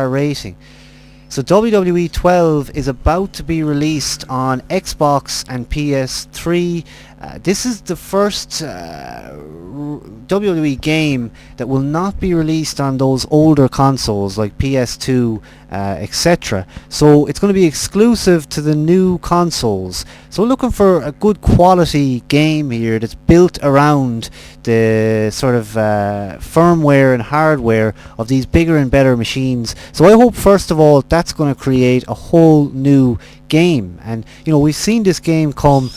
rating. So WWE 12 is about to be released on Xbox and PS3. This is the first WWE game that will not be released on those older consoles like PS2, etc. So it's going to be exclusive to the new consoles. So looking for a good quality game here that's built around the sort of firmware and hardware of these bigger and better machines. So I hope first of all that's going to create a whole new game. And you know, we've seen this game come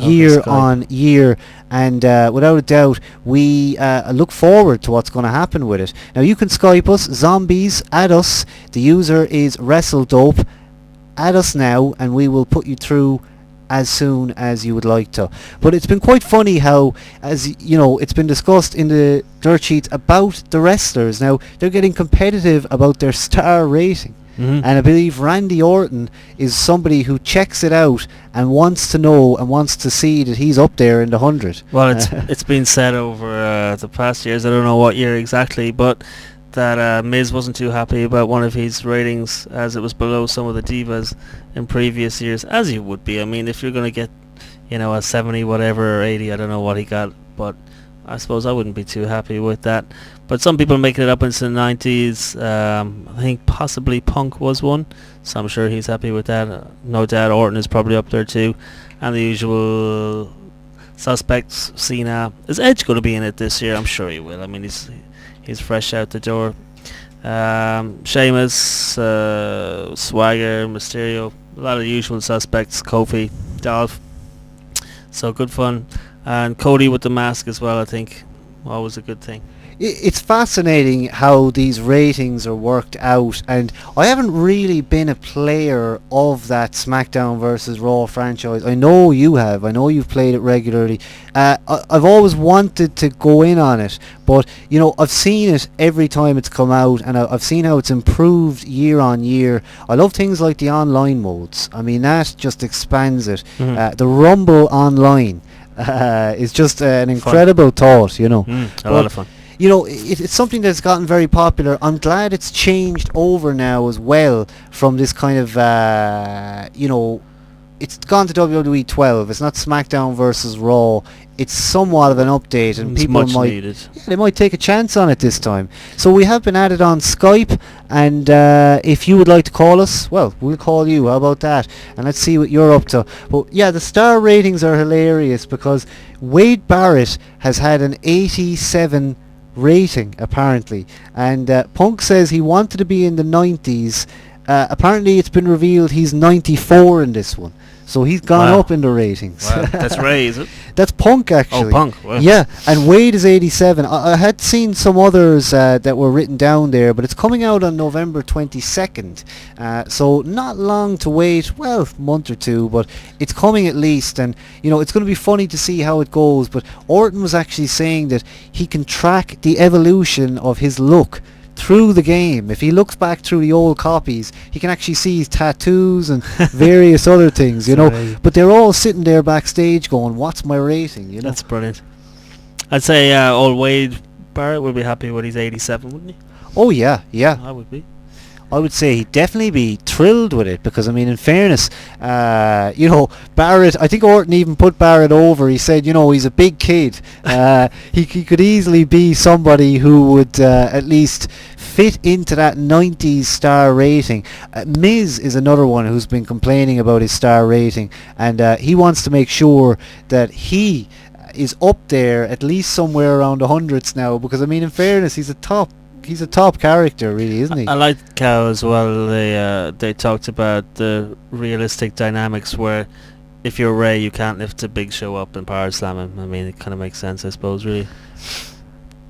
year on year, and without a doubt we look forward to what's going to happen with it. Now you can Skype us, zombies, add us. The user is WrestleDope. Add us now and we will put you through as soon as you would like to. But it's been quite funny how, as you know, it's been discussed in the dirt sheets about the wrestlers. Now they're getting competitive about their star rating. And I believe Randy Orton is somebody who checks it out and wants to know and wants to see that he's up there in the 100. Well, it's been said over the past years, I don't know what year exactly, but that Miz wasn't too happy about one of his ratings as it was below some of the divas in previous years, as you would be. I mean, if you're going to get, you know, a 70 whatever or 80, I don't know what he got, but I suppose I wouldn't be too happy with that. But some people making it up into the 90s. I think possibly Punk was one, so I'm sure he's happy with that. No doubt Orton is probably up there too. And the usual suspects. Cena. Is Edge going to be in it this year? I'm sure he will. I mean, he's fresh out the door. Sheamus, Swagger, Mysterio. A lot of the usual suspects. Kofi, Dolph. So good fun. And Cody with the mask as well, I think. Always a good thing. It's fascinating how these ratings are worked out, and I haven't really been a player of that SmackDown versus Raw franchise. I know you have. I know you've played it regularly. I've always wanted to go in on it, but you know, I've seen it every time it's come out, and I've seen how it's improved year on year. I love things like the online modes. I mean, that just expands it. The Rumble online is just an incredible thought, you know. A lot of fun. You know, it's something that's gotten very popular. I'm glad it's changed over now as well from this kind of, you know, it's gone to WWE 12. It's not SmackDown versus Raw. It's somewhat of an update, and it's people they might take a chance on it this time. So we have been added on Skype, and if you would like to call us, well, we'll call you. How about that? And let's see what you're up to. But yeah, the star ratings are hilarious because Wade Barrett has had an 87 rating apparently, and Punk says he wanted to be in the 90s. Apparently it's been revealed he's 94 in this one, so he's gone up in the ratings. That's Ray, is it? That's Punk actually. Oh, Punk. Wow. Yeah, and Wade is 87. I had seen some others that were written down there, but it's coming out on November 22nd, so not long to wait. Well, a month or two, but it's coming at least, and you know, it's going to be funny to see how it goes. But Orton was actually saying that he can track the evolution of his look through the game. If he looks back through the old copies, he can actually see his tattoos and various other things, you know. Right. But they're all sitting there backstage going, what's my rating, you know? That's brilliant. I'd say old Wade Barrett would be happy when he's 87, wouldn't he? Oh yeah, yeah. I would be. I would say he'd definitely be thrilled with it, because I mean, in fairness, you know, Barrett, I think Orton even put Barrett over. He said, you know, he's a big kid. He could easily be somebody who would at least fit into that 90s star rating. Miz is another one who's been complaining about his star rating, and he wants to make sure that he is up there at least somewhere around the hundreds now, because I mean, in fairness, he's a top character, really, isn't he? I like Cow as well. They talked about the realistic dynamics where if you're Ray, you can't lift the Big Show up and power slam him. I mean, it kind of makes sense, I suppose, really.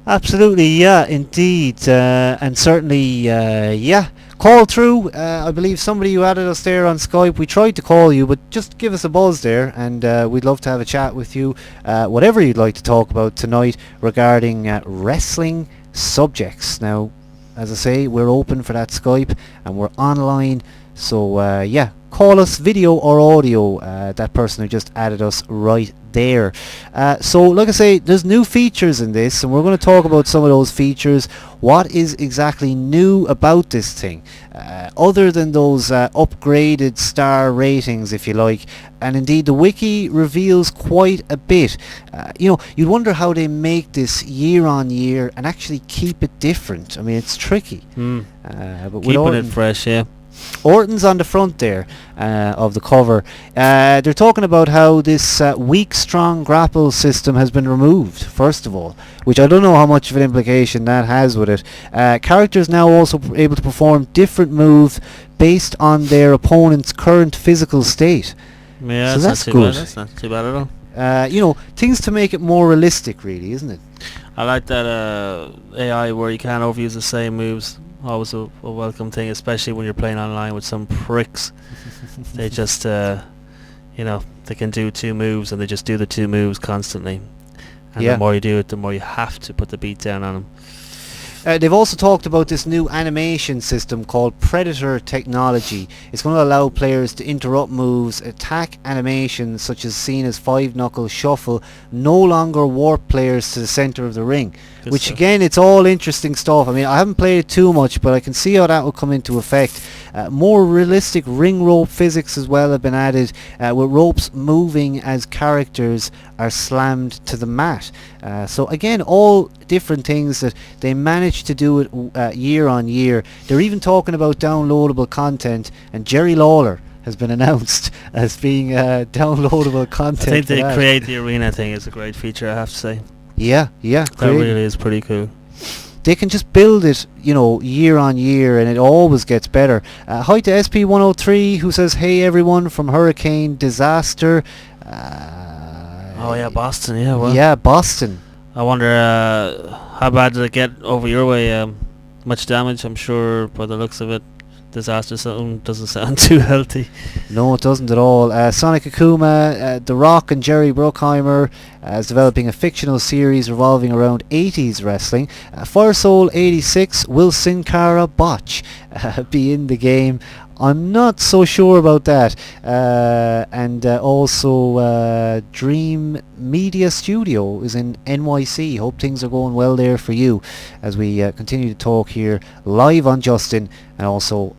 Absolutely, yeah, indeed, and certainly, yeah. Call through. I believe somebody who added us there on Skype. We tried to call you, but just give us a buzz there, and we'd love to have a chat with you. Whatever you'd like to talk about tonight regarding wrestling subjects. Now, as I say, we're open for that Skype, and we're online So yeah, call us video or audio, that person who just added us right there. So like I say, there's new features in this, and we're going to talk about some of those features. What is exactly new about this thing, other than those upgraded star ratings, if you like. And indeed the wiki reveals quite a bit. You'd wonder how they make this year on year and actually keep it different. I mean, it's tricky. But with Keeping Orton, it fresh, yeah. Orton's on the front there of the cover. They're talking about how this weak strong grapple system has been removed, first of all, which I don't know how much of an implication that has with it. Characters now also able to perform different moves based on their opponent's current physical state. Yeah, So that's that's not too good. bad. That's not too bad at all. Things to make it more realistic, really, isn't it? I like that AI where you can't overuse the same moves. Always a welcome thing, especially when you're playing online with some pricks. They just, they can do 2 moves and they just do the 2 moves constantly. And Yeah. the more you do it, the more you have to put the beat down on them. They've also talked about this new animation system called Predator technology. It's going to allow players to interrupt moves, attack animations such as Cena's 5-knuckle shuffle, no longer warp players to the centre of the ring. Good Which stuff. again, it's all interesting stuff. I mean, I haven't played it too much, but I can see how that will come into effect. More realistic ring rope physics as well have been added, with ropes moving as characters are slammed to the mat. So again, all different things that they managed to do it year on year. They're even talking about downloadable content, and Jerry Lawler has been announced as being downloadable content. I think for the that. create the arena thing is a great feature, I have to say. Yeah, That great. really is pretty cool. They can just build it, year on year, and it always gets better. Hi to SP103, who says, "Hey everyone from Hurricane Disaster." Oh yeah, Boston, yeah, well. Yeah, Boston. I wonder how bad did it get over your way? Much damage, I'm sure, by the looks of it. Disaster zone doesn't sound too healthy. No, it doesn't at all. Sonic Akuma, The Rock and Jerry Bruckheimer is developing a fictional series revolving around 80s wrestling. Fire Soul 86, will Sin Cara Botch be in the game? I'm not so sure about that. And also Dream Media Studio is in NYC. Hope things are going well there for you as we continue to talk here live on Justin and also